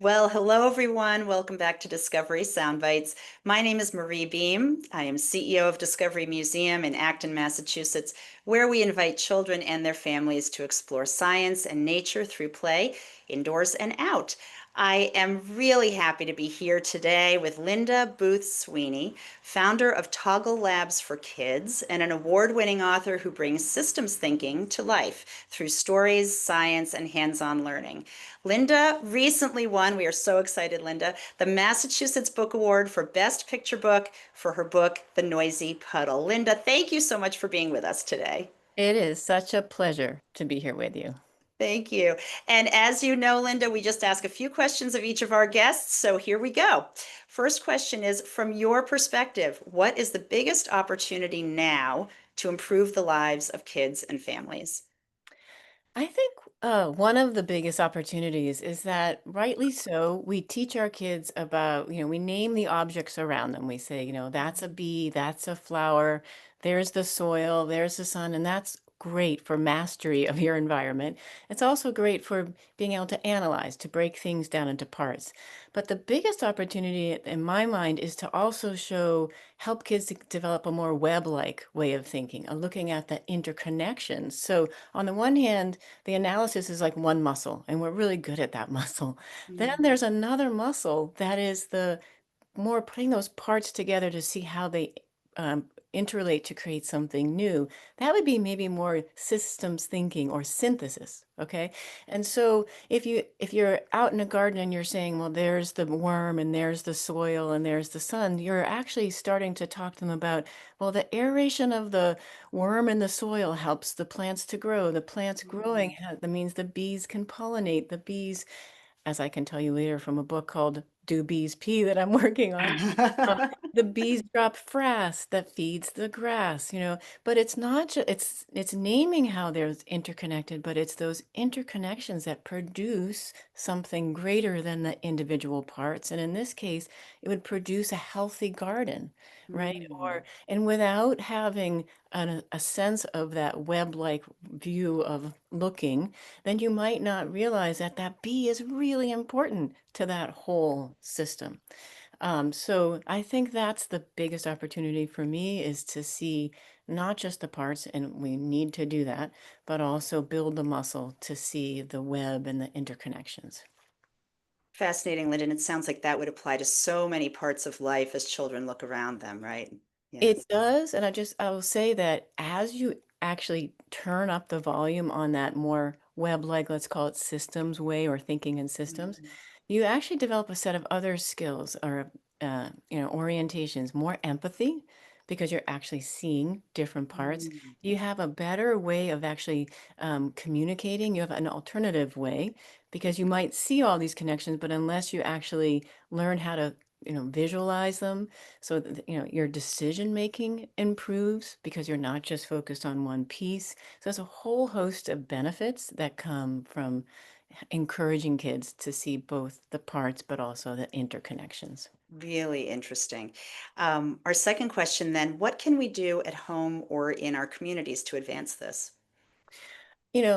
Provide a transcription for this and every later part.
Well, hello everyone. Welcome back to Discovery Soundbites. My name is Marie Beam. I am CEO of Discovery Museum in Acton, Massachusetts, where we invite children and their families to explore science and nature through play, indoors and out. I am really happy to be here today with Linda Booth Sweeney, founder of Toggle Labs for Kids and an award-winning author who brings systems thinking to life through stories, science, and hands-on learning. Linda recently won, we are so excited, Linda, the Massachusetts Book Award for Best Picture Book for her book, The Noisy Puddle. Linda, thank you so much for being with us today. It is such a pleasure to be here with you. Thank you. And as you know, Linda, we just ask a few questions of each of our guests. So here we go. First question is, from your perspective, what is the biggest opportunity now to improve the lives of kids and families? I think one of the biggest opportunities is that, rightly so, we teach our kids about, we name the objects around them. We say, that's a bee, that's a flower, there's the soil, there's the sun, and that's great for mastery of your environment. It's also great for being able to analyze, to break things down into parts. But the biggest opportunity in my mind is to also help kids to develop a more web-like way of thinking, looking at the interconnections. So on the one hand, the analysis is like one muscle, and we're really good at that muscle. Then Mm. there's another muscle that is the more putting those parts together to see how they interrelate to create something new. That would be maybe more systems thinking or synthesis. Okay. And so if you're out in a garden and you're saying, well, there's the worm and there's the soil and there's the sun, you're actually starting to talk to them about, well, the aeration of the worm in the soil helps the plants to grow. The plants growing, Mm. that means the bees can pollinate. The bees, as I can tell you later from a book called Do Bees Pee that I'm working on. Uh, the bees drop frass that feeds the grass, but it's not just it's naming how they're interconnected, but it's those interconnections that produce something greater than the individual parts. And in this case, it would produce a healthy garden, right? Mm. And without having a sense of that web-like view of looking, then you might not realize that that bee is really important to that whole system. So I think that's the biggest opportunity for me is to see not just the parts, and we need to do that, but also build the muscle to see the web and the interconnections. Fascinating, Lyndon. It sounds like that would apply to so many parts of life as children look around them, right? It Yes. does, and I will say that as you actually turn up the volume on that more web-like, let's call it systems way or thinking in systems, Mhm. you actually develop a set of other skills or orientations, more empathy, because you're actually seeing different parts. Mm. You have a better way of actually communicating. You have an alternative way because you might see all these connections, but unless you actually learn how to visualize them so that, your decision making improves because you're not just focused on one piece. So there's a whole host of benefits that come from encouraging kids to see both the parts but also the interconnections. Really interesting. Our second question then, what can we do at home or in our communities to advance this?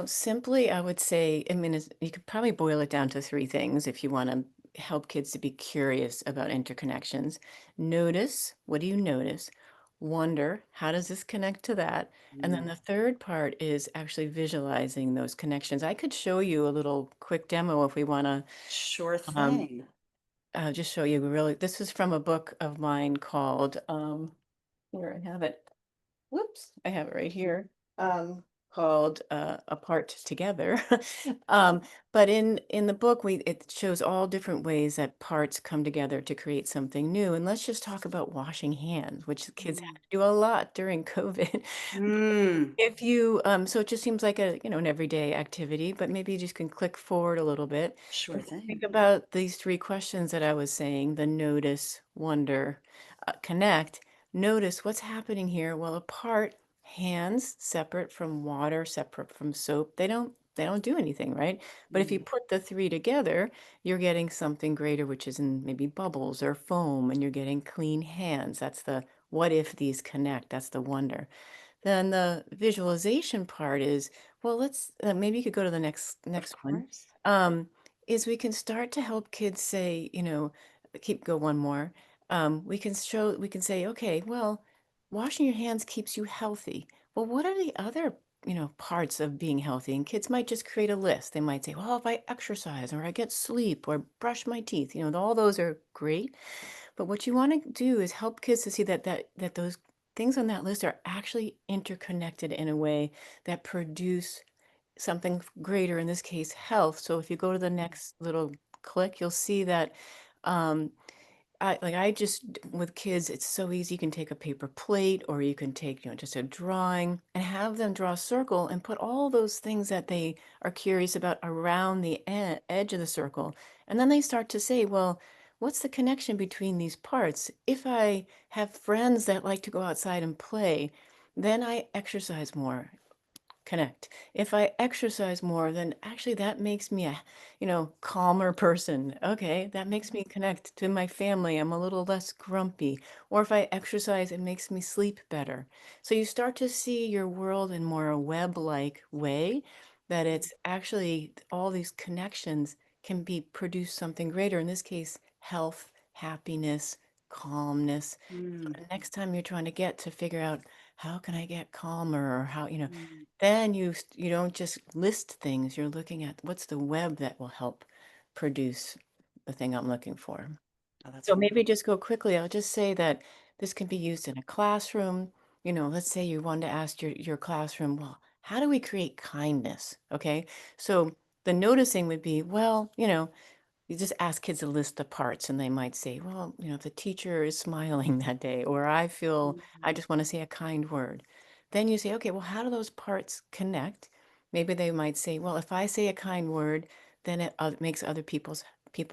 Simply, I would say, I mean, you could probably boil it down to three things if you want to help kids to be curious about interconnections. Notice, what do you notice? Wonder, how does this connect to that? And then Mm. the third part is actually visualizing those connections. I could show you a little quick demo if we want to Sure um, thing. just show you really. This is from a book of mine called, here I have it. Whoops, I have it right here. Called Apart Together. um, but in the book, we it shows all different ways that parts come together to create something new. And let's just talk about washing hands, which the kids had Mm. to do a lot during COVID. Mm. If you so it just seems like an everyday activity, but maybe you just can click forward a little bit. Sure If you think thing. about these three questions that I was saying, the notice, wonder, connect, notice what's happening here. Well, apart, hands separate from water, separate from soap, they don't do anything, right? But if you Mm. put the three together, you're getting something greater, which is in maybe bubbles or foam, and you're getting clean hands. That's the what if these connect? That's the wonder. Then the visualization part is, well, let's maybe you could go to the next Of next one. course. Um, is we can start to help kids say, keep go one more. We can say, okay, well, washing your hands keeps you healthy. Well, what are the other, parts of being healthy? And kids might just create a list. They might say, well, if I exercise or I get sleep or brush my teeth, all those are great. But what you want to do is help kids to see that those things on that list are actually interconnected in a way that produce something greater, in this case, health. So if you go to the next little click, you'll see that um, I just with kids, it's so easy. You can take a paper plate or you can take, just a drawing and have them draw a circle and put all those things that they are curious about around the edge of the circle. And then they start to say, well, what's the connection between these parts? If I have friends that like to go outside and play, then I exercise more. Connect. If I exercise more, then actually that makes me a, calmer person. Okay, that makes me connect to my family. I'm a little less grumpy. Or if I exercise, it makes me sleep better. So you start to see your world in more a web-like way, that it's actually all these connections can be produce something greater. In this case, health, happiness, calmness. So Mm, the next time you're trying to get to figure out how can I get calmer or how, mm. then you don't just list things, you're looking at what's the web that will help produce the thing I'm looking for. Oh, that's So maybe wonderful. just go quickly. I'll just say that this can be used in a classroom. Let's say you want to ask your classroom, well, how do we create kindness? Okay. So the noticing would be, well, you just ask kids to list the parts and they might say, well, if the teacher is smiling that day, or I Mm, just want to say a kind word. Then you say, okay, well, how do those parts connect? Maybe they might say, well, if I say a kind word, then it makes other people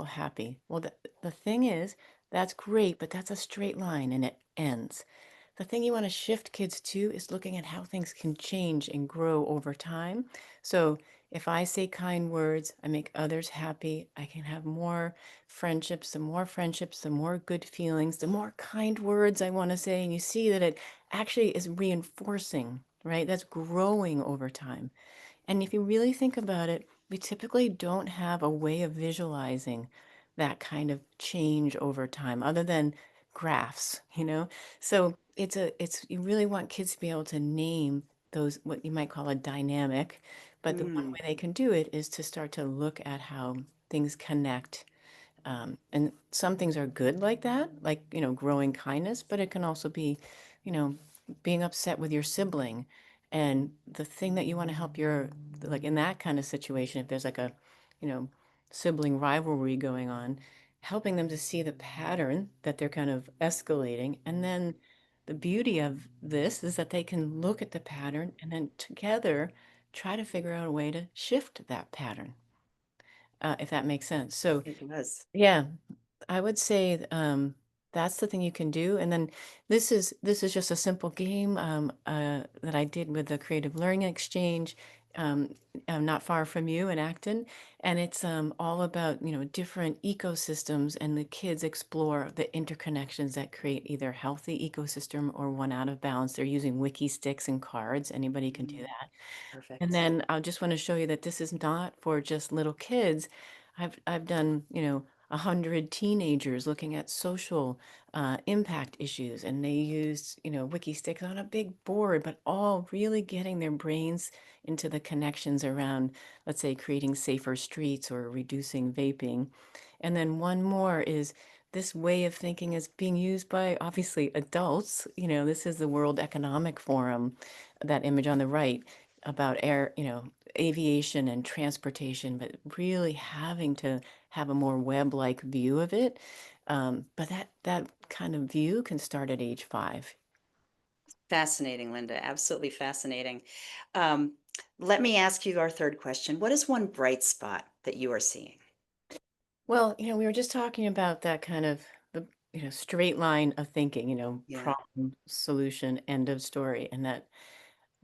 happy. Well, the thing is, that's great, but that's a straight line and it ends. The thing you want to shift kids to is looking at how things can change and grow over time. So if I say kind words, I make others happy, I can have more friendships, the more good feelings, the more kind words I want to say. And you see that it actually is reinforcing, right? That's growing over time. And if you really think about it, we typically don't have a way of visualizing that kind of change over time other than graphs. So you really want kids to be able to name those, what you might call a dynamic. But the one mm, way they can do it is to start to look at how things connect and some things are good like that, like, growing kindness, but it can also be, you know, being upset with your sibling. And the thing that you want to help like in that kind of situation, if there's like a, you know, sibling rivalry going on, helping them to see the pattern that they're kind of escalating. And then the beauty of this is that they can look at the pattern and then together try to figure out a way to shift that pattern, if that makes sense. So, it does. yeah, I would say that's the thing you can do. And then this is just a simple game that I did with the Creative Learning Exchange, um, not far from you in Acton, and it's all about different ecosystems, and the kids explore the interconnections that create either healthy ecosystem or one out of balance. They're using wiki sticks and cards. Anybody can do Mm, that. And perfect. then I just want to show you that this is not for just little kids. I've done, 100 teenagers looking at social impact issues, and they used, wiki sticks on a big board, but all really getting their brains into the connections around, let's say, creating safer streets or reducing vaping. And then one more is this way of thinking is being used by obviously adults. This is the World Economic Forum, that image on the right about air, aviation and transportation, but really having to have a more web-like view of it. But that kind of view can start at age 5. Fascinating, Linda. Absolutely fascinating. Um, Let me ask you our third question. What is one bright spot that you are seeing? Well, we were just talking about that kind of the straight line of thinking, Yeah. problem, solution, end of story, and that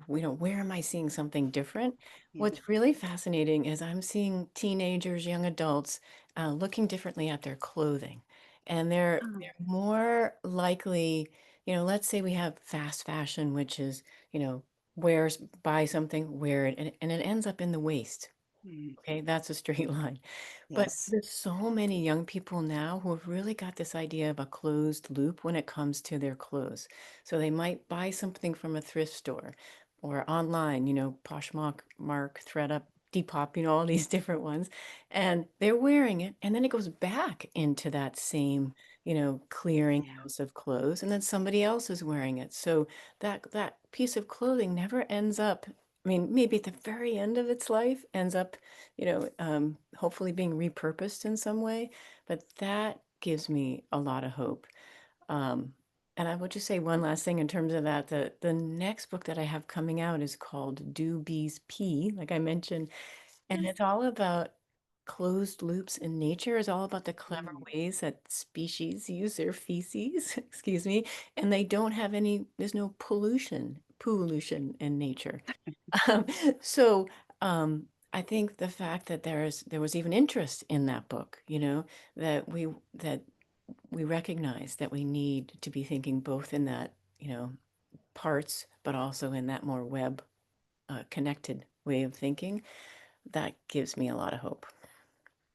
where am I seeing something different? Yeah. What's really fascinating is I'm seeing teenagers, young adults, looking differently at their clothing. And Oh, they're more likely, let's say we have fast fashion, which is, wears, buy something, wear it, and it ends up in the waste. Mm, Okay, that's a straight line. But yes. there's so many young people now who have really got this idea of a closed loop when it comes to their clothes. So they might buy something from a thrift store or online, Poshmark, Mark, ThredUp, Depop, all these different ones, and they're wearing it, and then it goes back into that same, Yeah. clearinghouse of clothes, and then somebody else is wearing it. So that piece of clothing never ends up. I mean, maybe at the very end of its life ends up hopefully being repurposed in some way. But that gives me a lot of hope. Um, and I will just say one last thing in terms of that. The next book that I have coming out is called Do Bees Pee, like I mentioned, and it's all about closed loops in nature. Is all about the clever Mm. ways that species use their feces, excuse me, and they don't have any, there's no pollution in nature. Um, so I think the fact that there was even interest in that book, that we recognize that we need to be thinking both in that, parts, but also in that more web connected way of thinking, that gives me a lot of hope.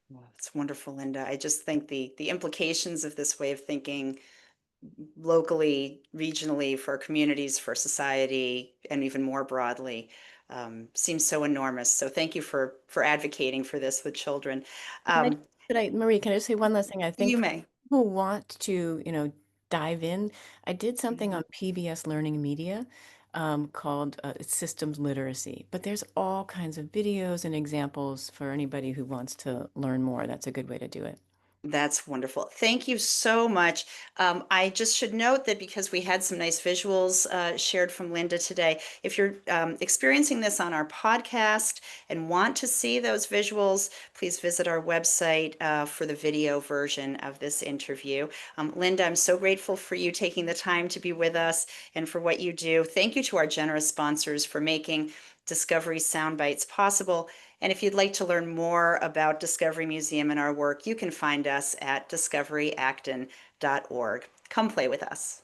Well, it's wonderful, Linda. I just think the implications of this way of thinking locally, regionally, for communities, for society, and even more broadly, seems so enormous. So thank you for advocating for this with children. Can I, Um, Marie, can I just say one last thing? I think you for may. people who want to, dive in, I did something Mhm. on PBS Learning Media called Systems Literacy. But there's all kinds of videos and examples for anybody who wants to learn more. That's a good way to do it. That's wonderful. Thank you so much. I just should note that because we had some nice visuals shared from Linda today, if you're experiencing this on our podcast and want to see those visuals, please visit our website for the video version of this interview. Linda, I'm so grateful for you taking the time to be with us and for what you do. Thank you to our generous sponsors for making Discovery Soundbites possible. And if you'd like to learn more about Discovery Museum and our work, you can find us at discoveryacton.org. Come play with us.